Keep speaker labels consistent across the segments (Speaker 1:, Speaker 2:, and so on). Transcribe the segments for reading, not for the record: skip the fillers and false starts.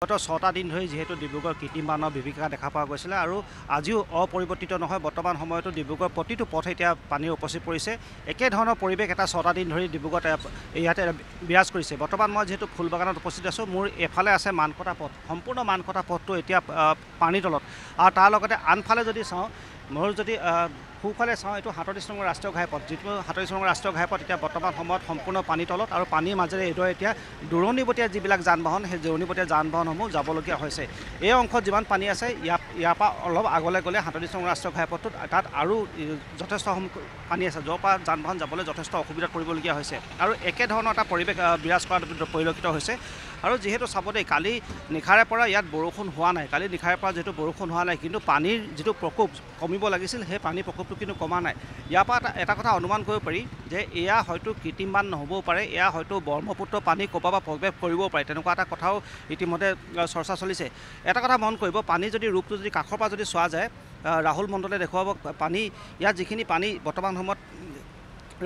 Speaker 1: গত 6টা দিন ধৰি যেহেতু ডিব্ৰুগড় কৃত্ৰিম বানৰ বিভীষিকা দেখা পোৱা গৈছিলে আৰু আজিও অপৰিৱৰ্তিত নহয়। বৰ্তমান সময়তো ডিব্ৰুগড় প্ৰতিটো পথ এতিয়া পানীৰ উপচি পৰিছে। একেধৰণৰ পৰিৱেশ এটা 6টা দিন ধৰি ডিব্ৰুগড়ত ইয়াতে বিৰাজ কৰিছে। বৰ্তমান মই যেহেতু ফুলবাগানত উপস্থিত আছোঁ, মোৰ এফালে আছে মানকটা পথ। সম্পূৰ্ণ মানকটা পথটো এতিয়া পানীৰ তলত আৰু তাৰ লগতে আনফালে যদি চাওঁ, মোৰ যদি সোঁফালে চাওঁ, এইটো 37 নম্বৰ ৰাষ্ট্ৰীয় ঘাইপথ। যিটো 37 নম্বৰ ৰাষ্ট্ৰীয় ঘাইপথ এতিয়া বৰ্তমান সময়ত সম্পূৰ্ণ পানীৰ তলত আৰু পানীৰ মাজেৰে এইদৰে এতিয়া দূৰণিবতীয়া যিবিলাক যান বাহন, সেই দূৰণিবতীয়া যান বাহনসমূহ যাবলগীয়া হৈছে। এই অংশত যিমান পানী আছে, ইয়াৰ পৰা অলপ আগলৈ গ'লে 37 নম্বৰ ৰাষ্ট্ৰীয় ঘাইপথটোত তাত আৰু যথেষ্ট পানী আছে, য'ৰ পৰা যান বাহন যাবলৈ যথেষ্ট অসুবিধাত পৰিবলগীয়া হৈছে। আৰু একেধৰণৰ এটা পৰিৱেশ বিৰাজ কৰা পৰিলক্ষিত হৈছে। আৰু যিহেতু চাব দেই, কালি নিশাৰে পৰা ইয়াত বৰষুণ হোৱা নাই। কালি নিশাৰে পৰা যিহেতু বৰষুণ হোৱা নাই, কিন্তু পানীৰ যিটো প্ৰকোপ কমিব লাগিছিল, সেই পানীৰ প্ৰকোপটো কিন্তু কমা নাই। ইয়াৰ পৰা এটা কথা অনুমান কৰিব পাৰি যে এয়া হয়তো কৃত্ৰিম বান নহ'বও পাৰে, এয়া হয়তো ব্ৰহ্মপুত্ৰ পানী ক'ৰবাৰ পৰা প্ৰৱেশ কৰিবও পাৰে। তেনেকুৱা এটা কথাও ইতিমধ্যে চৰ্চা চলিছে। এটা কথা মন কৰিব, পানী যদি ৰূপটো যদি কাষৰ পৰা যদি চোৱা যায়, ৰাহুল মণ্ডলে দেখুৱাব পানী, ইয়াত যিখিনি পানী বৰ্তমান সময়ত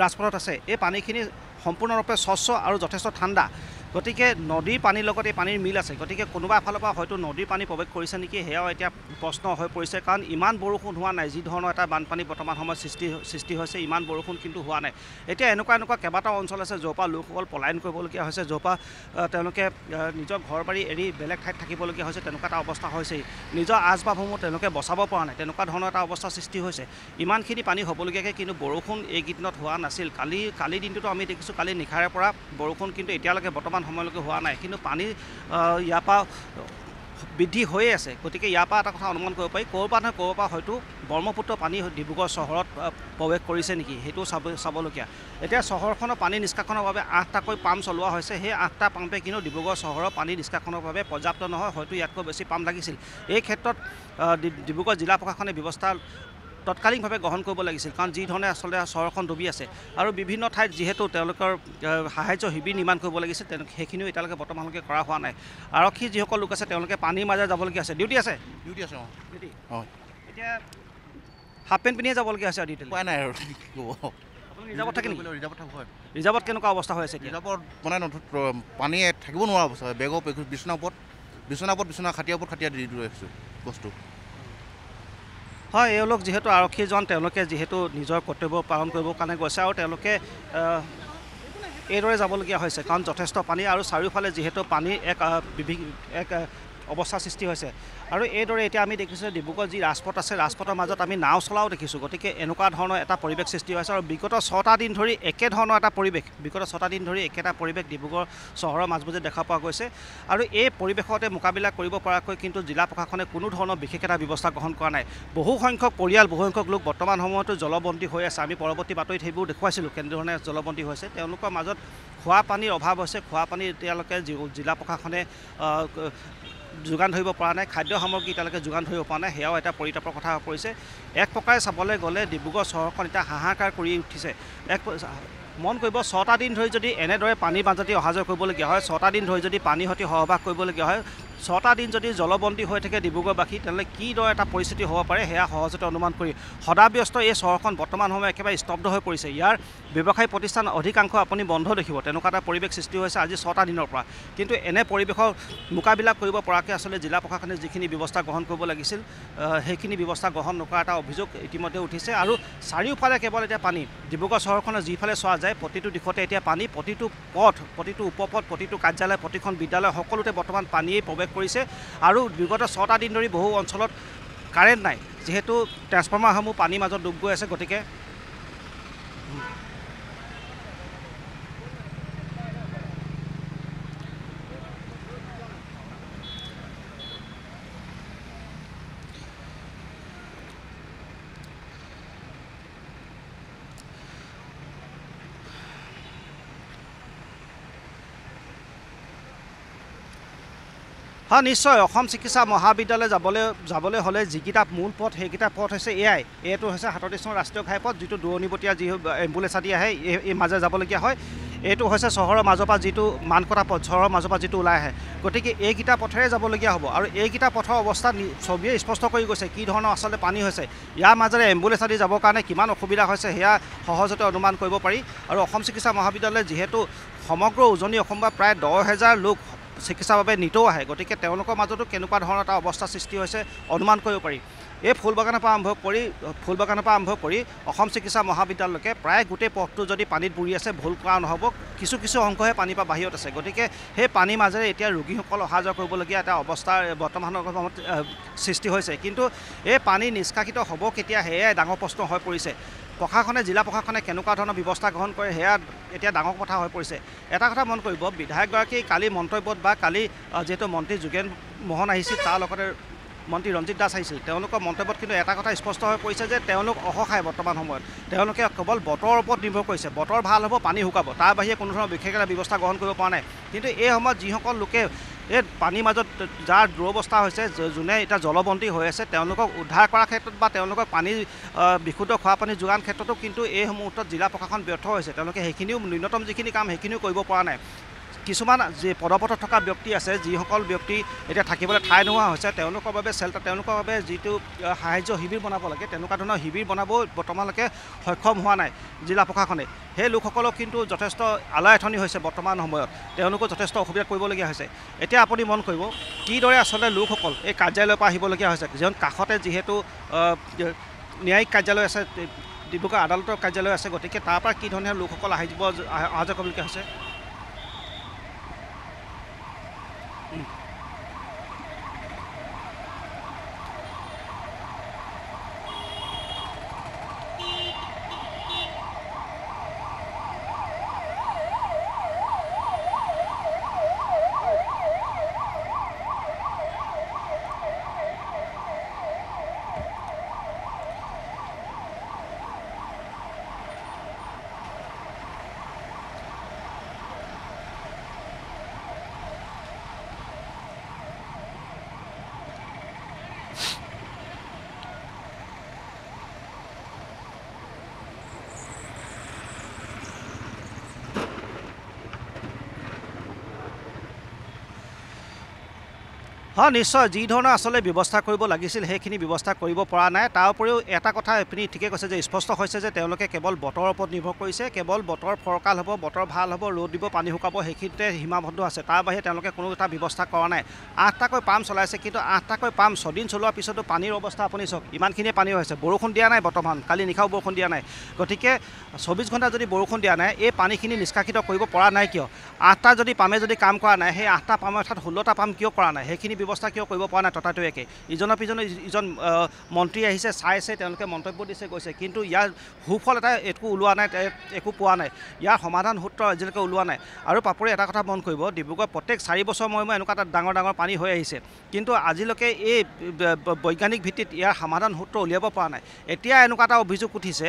Speaker 1: ৰাজপথত আছে, এই পানীখিনি সম্পূৰ্ণৰূপে স্বচ্ছ আৰু যথেষ্ট ঠাণ্ডা। গতিকে নদীৰ পানীৰ লগত এই পানীৰ মিল আছে। গতিকে কোনোবা এফালৰ পৰা হয়তো নদীৰ পানী প্ৰৱেশ কৰিছে নেকি, সেয়াও এতিয়া প্ৰশ্ন হৈ পৰিছে। কাৰণ ইমান বৰষুণ হোৱা নাই, যি ধৰণৰ এটা বানপানী বৰ্তমান সময়ত সৃষ্টি হৈছে, ইমান বৰষুণ কিন্তু হোৱা নাই। এতিয়া এনেকুৱা কেইবাটাও অঞ্চল আছে, য'ৰ পৰা লোকসকল পলায়ন কৰিবলগীয়া হৈছে, য'ৰ পৰা তেওঁলোকে নিজৰ ঘৰ বাৰী এৰি বেলেগ ঠাইত থাকিবলগীয়া হৈছে। তেনেকুৱা এটা অৱস্থা হৈছেই। নিজৰ আচবাবসমূহ তেওঁলোকে বচাব পৰা নাই, তেনেকুৱা ধৰণৰ এটা অৱস্থা সৃষ্টি হৈছে। ইমানখিনি পানী হ'বলগীয়াকৈ কিন্তু বৰষুণ এইকেইদিনত হোৱা নাছিল। কালি দিনটোতো আমি দেখিছোঁ, কালি নিশাৰে পৰা বৰষুণ কিন্তু এতিয়ালৈকে বৰ্তমান সময়লৈকে হোৱা নাই, কিন্তু পানী ইয়াৰ পৰা বৃদ্ধি হৈয়ে আছে। গতিকে ইয়াৰ পৰা এটা কথা অনুমান কৰিব পাৰি, ক'ৰবাত নহয় ক'ৰবাৰ পৰা হয়তো ব্ৰহ্মপুত্ৰ পানী ডিব্ৰুগড় চহৰত প্ৰৱেশ কৰিছে নেকি, সেইটোও চাবলগীয়া। এতিয়া চহৰখনৰ পানী নিষ্কাশনৰ বাবে 8টাকৈ পাম্প চলোৱা হৈছে। সেই 8টা পাম্পে কিন্তু ডিব্ৰুগড় চহৰৰ পানী নিষ্কাশনৰ বাবে পৰ্যাপ্ত নহয়, হয়তো ইয়াতকৈ বেছি পাম্প লাগিছিল। এই ক্ষেত্ৰত ডিব্ৰুগড় জিলা প্ৰশাসনে ব্যৱস্থা তৎকালীনভাৱে গ্ৰহণ কৰিব লাগিছিল। কাৰণ যি ধৰণে আচলতে চহৰখন ডুবি আছে আৰু বিভিন্ন ঠাইত যিহেতু তেওঁলোকৰ সাহায্য শিবিৰ নিৰ্মাণ কৰিব লাগিছিল, সেইখিনিও এতিয়ালৈকে বৰ্তমানলৈকে কৰা হোৱা নাই। আৰক্ষী যিসকল লোক আছে, তেওঁলোকে পানীৰ মাজে যাবলগীয়া আছে। ডিউটি আছে ডিউটি হয়। এতিয়া হাফ পেণ্ট পিন্ধিয়ে যাবলগীয়া আছে ডিউটি।
Speaker 2: উপায় নাই আৰু
Speaker 1: আপুনি ৰিজাৰ্ভত থাকে নেকি?
Speaker 2: ৰিজাৰ্ভত থাকোঁ।
Speaker 1: ৰিজাৰ্ভত কেনেকুৱা অৱস্থা হৈ আছে এতিয়া?
Speaker 2: ৰিজাৰ্ভত মানে পানীয়ে থাকিব নোৱাৰা অৱস্থা হয়। বেগৰ বিচনাৰ ওপৰত বিচনা, খাটিয়াৰ ওপৰত খাটিয়া দি ৰাখিছোঁ বস্তু।
Speaker 1: হয়, এওঁলোক যিহেতু আৰক্ষীজন, তেওঁলোকে যিহেতু নিজৰ কৰ্তব্য পালন কৰিবৰ কাৰণে গৈছে আৰু তেওঁলোকে এইদৰে যাবলগীয়া হৈছে। কাৰণ যথেষ্ট পানী আৰু চাৰিওফালে যিহেতু পানীৰ এক অৱস্থা সৃষ্টি হৈছে। আৰু এইদৰে এতিয়া আমি দেখিছোঁ ডিব্ৰুগড় যি ৰাজপথ আছে, ৰাজপথৰ মাজত আমি নাও চলাও দেখিছোঁ। গতিকে এনেকুৱা ধৰণৰ এটা পৰিৱেশ সৃষ্টি হৈছে আৰু বিগত 6টা দিন ধৰি একেধৰণৰ এটা পৰিৱেশ, একেটা পৰিৱেশ ডিব্ৰুগড় চহৰৰ মাজমজিয়াত দেখা পোৱা গৈছে। আৰু এই পৰিৱেশতে মোকাবিলা কৰিব পৰাকৈ কিন্তু জিলা প্ৰশাসনে কোনো ধৰণৰ বিশেষ এটা ব্যৱস্থা গ্ৰহণ কৰা নাই। বহু সংখ্যক লোক বৰ্তমান সময়তো জলবন্দী হৈ আছে। আমি পৰৱৰ্তী বাতৰিত সেইবোৰ দেখুৱাইছিলোঁ, কেনেধৰণে জলবন্দী হৈছে। তেওঁলোকৰ মাজত খোৱা পানীৰ অভাৱ হৈছে। খোৱা পানী এতিয়ালৈকে জিলা প্ৰশাসনে যোগান ধৰিব পৰা নাই, খাদ্য সামগ্ৰী এতিয়ালৈকে যোগান ধৰিব পৰা নাই। সেয়াও এটা পৰিতাপৰ কথা হৈ পৰিছে। এক প্ৰকাৰে চাবলৈ গ'লে ডিব্ৰুগড় চহৰখন এতিয়া হাহাকাৰ কৰি উঠিছে। মন কৰিব, 6টা দিন ধৰি যদি এনেদৰে পানীৰ মাজতে অহা যোৱা কৰিবলগীয়া হয়, 6টা দিন ধৰি যদি পানীৰ সৈতে সহবাস কৰিবলগীয়া হয়, 6টা দিন যদি জলবন্দী হৈ থাকে ডিব্ৰুগড়বাসী, তেনেহ'লে কিদৰে এটা পৰিস্থিতি হ'ব পাৰে, সেয়া সহজতে অনুমান কৰি সদাব্যস্ত এই চহৰখন বৰ্তমান সময়ত একেবাৰে স্তব্ধ হৈ পৰিছে। ইয়াৰ ব্যৱসায়ী প্ৰতিষ্ঠান অধিকাংশ আপুনি বন্ধ দেখিব। তেনেকুৱা এটা পৰিৱেশ সৃষ্টি হৈছে আজি 6টা দিনৰ পৰা। কিন্তু এনে পৰিৱেশৰ মোকাবিলা কৰিব পৰাকৈ আচলতে জিলা প্ৰশাসনে যিখিনি ব্যৱস্থা গ্ৰহণ কৰিব লাগিছিল, সেইখিনি ব্যৱস্থা গ্ৰহণ নকৰা এটা অভিযোগ ইতিমধ্যে উঠিছে। আৰু চাৰিওফালে কেৱল এতিয়া পানী। ডিব্ৰুগড় চহৰখনৰ যিফালে চোৱা যায়, প্ৰতিটো দিশতে এতিয়া পানী। প্ৰতিটো পথ, প্ৰতিটো উপপথ, প্ৰতিটো কাৰ্যালয়, প্ৰতিখন বিদ্যালয়, সকলোতে বৰ্তমান পানীয়ে প্ৰৱেশ কৰিছে। আৰু বিগত 6টা দিন ধৰি বহু অঞ্চলত কাৰেণ্ট নাই, যিহেতু ট্ৰেন্সফৰ্মাৰসমূহ পানীৰ মাজত ডুব গৈ আছে। গতিকে হয়, নিশ্চয়। অসম চিকিৎসা মহাবিদ্যালয় যাবলৈ হ'লে যিকেইটা মূল পথ, সেইকেইটা পথ হৈছে এয়াই। এইটো হৈছে 37 নং ৰাষ্ট্ৰীয় ঘাইপথ, যিটো দূৰণিবতীয়া যি এম্বুলেঞ্চ আদি আহে, এই মাজে যাবলগীয়া হয়। এইটো হৈছে চহৰৰ মাজৰ পৰা যিটো মানকটা পথ, চহৰৰ মাজৰ পৰা যিটো ওলাই আহে। গতিকে এইকেইটা পথেৰে যাবলগীয়া হ'ব। আৰু এইকেইটা পথৰ অৱস্থা ছবিয়ে স্পষ্ট কৰি গৈছে কি ধৰণৰ আচলতে পানী হৈছে। ইয়াৰ মাজেৰে এম্বুলেঞ্চ আদি যাবৰ কাৰণে কিমান অসুবিধা হৈছে, সেয়া সহজতে অনুমান কৰিব পাৰি। আৰু অসম চিকিৎসা মহাবিদ্যালয় যিহেতু সমগ্ৰ উজনি অসমৰ প্ৰায় 10,000 লোক চিকিৎসাৰ বাবে নিতৌ আহে গতিকে তেওঁলোকৰ মাজতো কেনেকুৱা ধৰণৰ এটা অৱস্থা সৃষ্টি হৈছে অনুমান কৰিব পাৰি এই ফুলবাগানৰ পৰা আৰম্ভ কৰি অসম চিকিৎসা মহাবিদ্যালয়লৈকে প্ৰায় গোটেই পথটো যদি পানীত বুৰি আছে ভুল কৰা নহ'ব কিছু অংশহে পানীৰ পৰা বাহিৰত আছে গতিকে সেই পানীৰ মাজেৰে এতিয়া ৰোগীসকল অহা যোৱা কৰিবলগীয়া এটা অৱস্থাৰ বৰ্তমানৰ সময়ত সৃষ্টি হৈছে কিন্তু এই পানী নিষ্কাশিত হ'ব কেতিয়া সেয়াই ডাঙৰ প্ৰশ্ন হৈ পৰিছে জিলা প্ৰশাসনে কেনেকুৱা ধৰণৰ ব্যৱস্থা গ্ৰহণ কৰে সেয়া এতিয়া ডাঙৰ কথা হৈ পৰিছে এটা কথা মন কৰিব বিধায়কগৰাকী কালি মন্তব্যত বা কালি যিহেতু মন্ত্ৰী যোগেন মোহন আহিছিল তাৰ লগতে মন্ত্ৰী ৰঞ্জিত দাস আহিছিল তেওঁলোকৰ মন্তব্যত কিন্তু এটা কথা স্পষ্ট হৈ পৰিছে যে তেওঁলোক অসহায় বৰ্তমান সময়ত তেওঁলোকে কেৱল বতৰৰ ওপৰত নিৰ্ভৰ কৰিছে বতৰ ভাল হ'ব পানী শুকাব তাৰ বাহিৰে কোনো ধৰণৰ বিশেষ এটা ব্যৱস্থা গ্ৰহণ কৰিব পৰা নাই কিন্তু এই সময়ত যিসকল লোকে এই পানীৰ মাজত যাৰ দুৰৱস্থা হৈছে যোনে এতিয়া জলবন্দী হৈ আছে তেওঁলোকক উদ্ধাৰ কৰাৰ ক্ষেত্ৰত বা তেওঁলোকক পানী বিশুদ্ধ খোৱা পানী যোগান ক্ষেত্ৰতো কিন্তু এই মুহূৰ্তত জিলা প্ৰশাসন ব্যৰ্থ হৈছে তেওঁলোকে সেইখিনিও ন্যূনতম যিখিনি কাম সেইখিনিও কৰিব পৰা নাই কিছুমান যি পদপথত থকা ব্যক্তি আছে যিসকল ব্যক্তি এতিয়া থাকিবলৈ ঠাই নোহোৱা হৈছে তেওঁলোকৰ বাবে তেওঁলোকৰ বাবে যিটো সাহায্য শিবিৰ বনাব লাগে তেনেকুৱা ধৰণৰ শিবিৰ বনাব বৰ্তমানলৈকে সক্ষম হোৱা নাই জিলা প্ৰশাসনে সেই লোকসকলক কিন্তু যথেষ্ট আলাইথনি হৈছে বৰ্তমান সময়ত তেওঁলোকো যথেষ্ট অসুবিধাত পৰিবলগীয়া হৈছে এতিয়া আপুনি মন কৰিব কিদৰে আচলতে লোকসকল এই কাৰ্যালয়ৰ পৰা আহিবলগীয়া হৈছে যিজন কাষতে যিহেতু ন্যায়িক কাৰ্যালয় আছে ডিব্ৰুগড় আদালতৰ কাৰ্যালয় আছে গতিকে তাৰ পৰা কি ধৰণে লোকসকল অহা যোৱা কৰিবলগীয়া হৈছে হয় নিশ্চয় যি ধৰণৰ আচলতে ব্যৱস্থা কৰিব লাগিছিল সেইখিনি ব্যৱস্থা কৰিব পৰা নাই তাৰ উপৰিও এটা কথা আপুনি ঠিকে কৈছে যে স্পষ্ট হৈছে যে তেওঁলোকে কেৱল বতৰৰ ওপৰত নিৰ্ভৰ কৰিছে কেৱল বতৰ ফৰকাল হ'ব বতৰ ভাল হ'ব ৰ'দ দিব পানী শুকাব সেইখিনিতে সীমাবদ্ধ আছে তাৰ বাহিৰে তেওঁলোকে কোনো এটা ব্যৱস্থা কৰা নাই 8টাকৈ পাম্প চলাইছে কিন্তু 8টাকৈ পাম্প 6 দিন চলোৱাৰ পিছতো পানীৰ অৱস্থা আপুনি চাওক ইমানখিনিয়ে পানী হৈছে বৰষুণ দিয়া নাই বৰ্তমান কালি নিশাও বৰষুণ দিয়া নাই গতিকে 24 ঘণ্টা যদি বৰষুণ দিয়া নাই এই পানীখিনি নিষ্কাশিত কৰিব পৰা নাই কিয় 8টা যদি পামে যদি কাম কৰা নাই সেই 8টা পামৰ অৰ্থাৎ 16টা পাম্প কিয় কৰা নাই সেইখিনি ব্যৱস্থা কিয় কৰিব পৰা নাই তথাপিও ইজনৰ পিছনে ইজন মন্ত্ৰী আহিছে চাইছে তেওঁলোকে মন্তব্য দিছে গৈছে কিন্তু ইয়াৰ সুফল এটা একো ওলোৱা নাই একো পোৱা নাই ইয়াৰ সমাধান সূত্ৰ আজিলৈকে ওলোৱা নাই আৰু পাপৰি এটা কথা মন কৰিব ডিব্ৰুগড় প্ৰত্যেক 4 বছৰ মই এনেকুৱা এটা ডাঙৰ পানী হৈ আহিছে কিন্তু আজিলৈকে এই বৈজ্ঞানিক ভিত্তিত ইয়াৰ সমাধান সূত্ৰ উলিয়াব পৰা নাই এতিয়া এনেকুৱা এটা অভিযোগ উঠিছে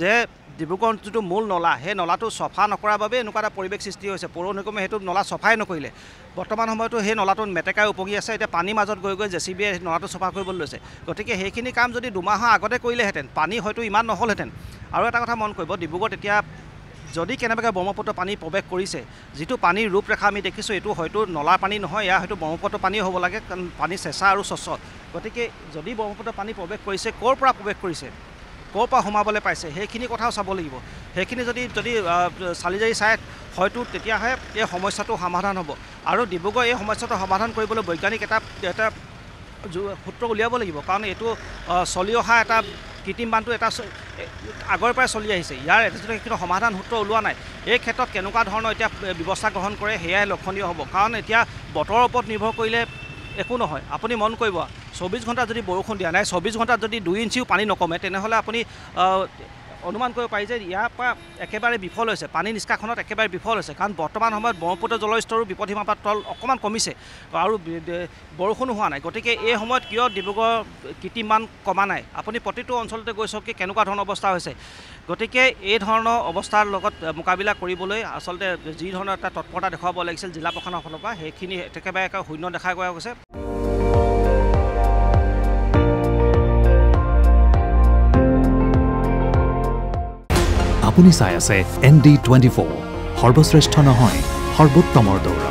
Speaker 1: যে ডিব্ৰুগড় যিটো মূল নলা সেই নলাটো চফা নকৰাৰ বাবে এনেকুৱা এটা পৰিৱেশ সৃষ্টি হৈছে পৌৰ নিগমে সেইটো নলা চফাই নকৰিলে বৰ্তমান সময়তো সেই নলাটো মেটেকাই উপগি আছে এতিয়া পানী মাজত গৈ জেচিবিয়ে নলাটো চফা কৰিবলৈ লৈছে গতিকে সেইখিনি কাম যদি দুমাহৰ আগতে কৰিলেহেঁতেন পানী হয়তো ইমান নহ'লহেঁতেন আৰু এটা কথা মন কৰিব ডিব্ৰুগড়ত এতিয়া যদি কেনেবাকৈ ব্ৰহ্মপুত্ৰ পানী প্ৰৱেশ কৰিছে যিটো পানীৰ ৰূপৰেখা আমি দেখিছোঁ এইটো হয়তো নলাৰ পানী নহয় এয়া হয়তো ব্ৰহ্মপুত্ৰ পানী হ'ব লাগে কাৰণ পানী চেঁচা আৰু স্বচ্ছ গতিকে যদি ব্ৰহ্মপুত্ৰ পানী প্ৰৱেশ কৰিছে ক'ৰ পৰা প্ৰৱেশ কৰিছে ক'ৰ পৰা সোমাবলৈ পাইছে সেইখিনি কথাও চাব লাগিব সেইখিনি যদি চালি জাৰি চাই হয়তো তেতিয়াহে এই সমস্যাটো সমাধান হ'ব আৰু ডিব্ৰুগড় এই সমস্যাটো সমাধান কৰিবলৈ বৈজ্ঞানিক এটা সূত্ৰ উলিয়াব লাগিব কাৰণ এইটো চলি অহা এটা কৃত্ৰিম বান্ধটো এটা আগৰ পৰাই চলি আহিছে ইয়াৰ কিন্তু সমাধান সূত্ৰ ওলোৱা নাই এই ক্ষেত্ৰত কেনেকুৱা ধৰণৰ এতিয়া ব্যৱস্থা গ্ৰহণ কৰে সেয়াই লক্ষণীয় হ'ব কাৰণ এতিয়া বতৰৰ ওপৰত নিৰ্ভৰ কৰিলে একো নহয় আপুনি মন কৰিব 24 ঘণ্টা যদি বৰষুণ দিয়া নাই 24 ঘণ্টাত যদি 2 ইঞ্চিও পানী নকমে তেনেহ'লে আপুনি অনুমান কৰিব পাৰি যে ইয়াৰ পৰা একেবাৰে বিফল হৈছে পানী নিষ্কাশনত একেবাৰে বিফল হৈছে কাৰণ বৰ্তমান সময়ত ব্ৰহ্মপুত্ৰ জলস্তৰো বিপদসীমাৰ পৰা তল অকণমান কমিছে আৰু বৰষুণো হোৱা নাই গতিকে এই সময়ত কিয় ডিব্ৰুগড় কৃত্ৰিম বান্ধ কমা নাই আপুনি প্ৰতিটো অঞ্চলতে গৈ চাওক কেনেকুৱা ধৰণৰ অৱস্থা হৈছে গতিকে এই ধৰণৰ অৱস্থাৰ লগত মোকাবিলা কৰিবলৈ আচলতে যি ধৰণৰ এটা তৎপৰতা দেখুৱাব লাগিছিল জিলা প্ৰশাসনৰ ফালৰ পৰা সেইখিনি একেবাৰে শূন্য দেখা গৈছে
Speaker 3: আপুনি চাই আছে ND24 সৰ্বশ্ৰেষ্ঠ নহয় সৰ্বোত্তমৰ দৌৰ